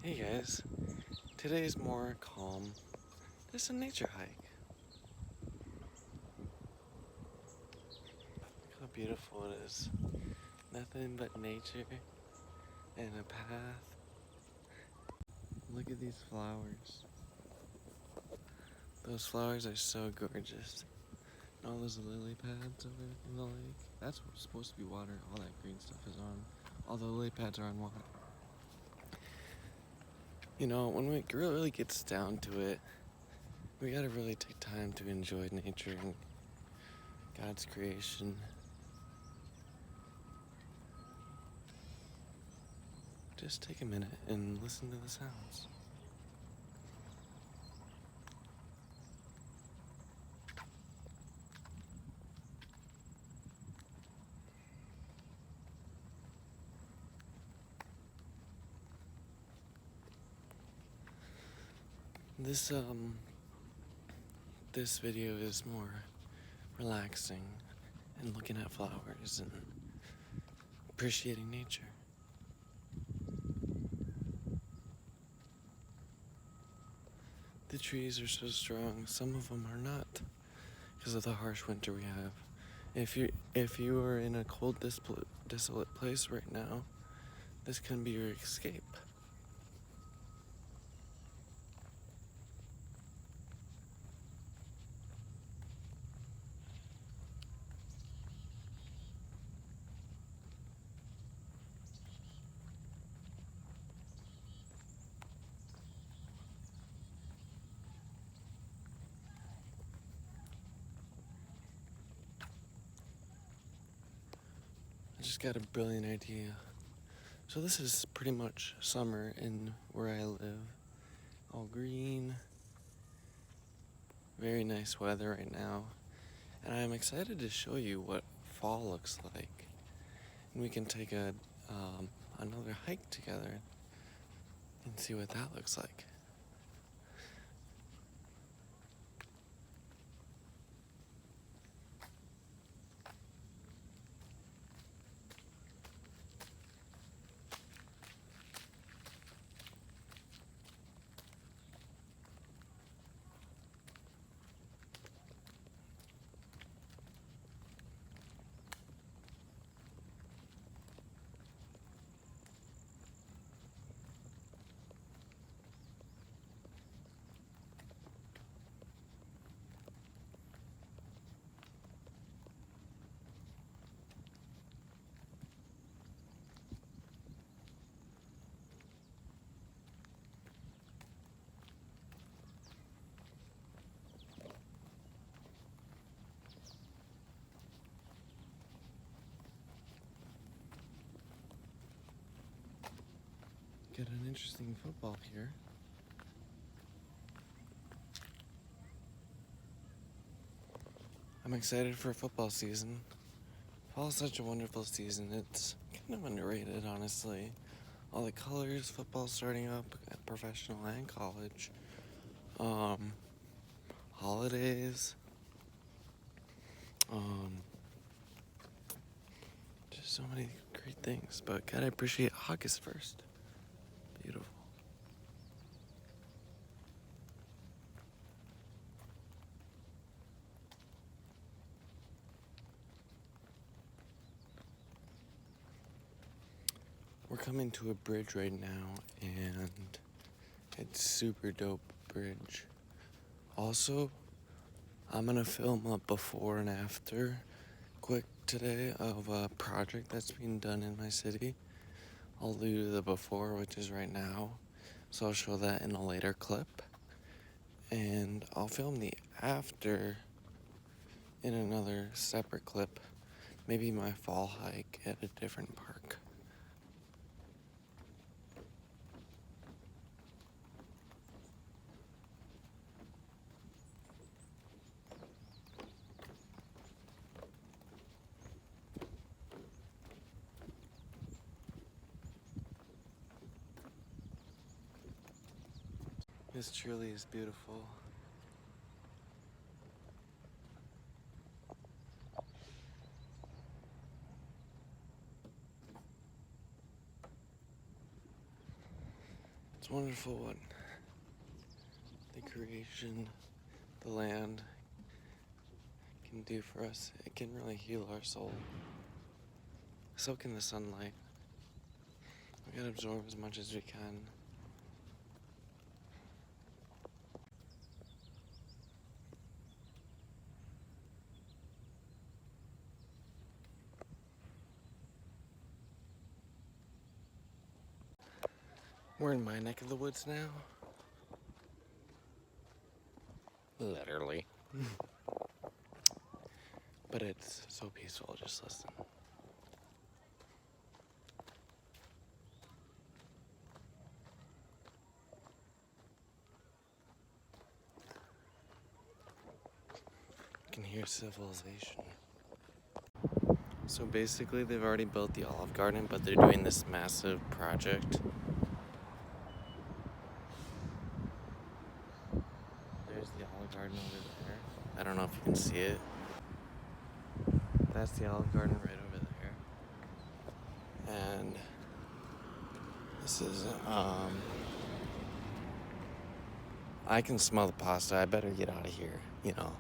Hey guys, today's more calm. Just a nature hike. Look how beautiful it is. Nothing but nature and a path. Look at these flowers. Those flowers are so gorgeous. And all those lily pads over in the lake. That's what's supposed to be water. All that green stuff is on. All the lily pads are on water. You know, when it really gets down to it, we gotta really take time to enjoy nature and God's creation. Just take a minute and listen to the sounds. This this video is more relaxing and looking at flowers and appreciating nature. The trees are so strong, some of them are not because of the harsh winter we have. If you are in a cold, desolate place right now, this can be your escape. I just got a brilliant idea. So this is pretty much summer in where I live. All green, very nice weather right now. And I'm excited to show you what fall looks like. And we can take another hike together and see what that looks like. Get an interesting football here. I'm excited for football season. Fall is such a wonderful season. It's kind of underrated, honestly. All the colors, football starting up at professional and college. Um, holidays. Um, just so many great things. But gotta appreciate August 1st. Beautiful. We're coming to a bridge right now, and it's super dope bridge. Also, I'm gonna film a before and after quick today of a project that's being done in my city. I'll do the before, which is right now, so I'll show that in a later clip. And I'll film the after in another separate clip, maybe my fall hike at a different park. This truly is beautiful. It's It's wonderful what the creation, the land can do for us. It can really heal our soul. Soak in the sunlight. We gotta absorb as much as we can. We're in my neck of the woods now. Literally. But it's so peaceful, just listen. You can hear civilization. So basically, they've already built the Olive Garden, but they're doing this massive project. There's the Olive Garden over there. I don't know if you can see it. That's the Olive Garden right over there. And this is, I can smell the pasta. I better get out of here, you know.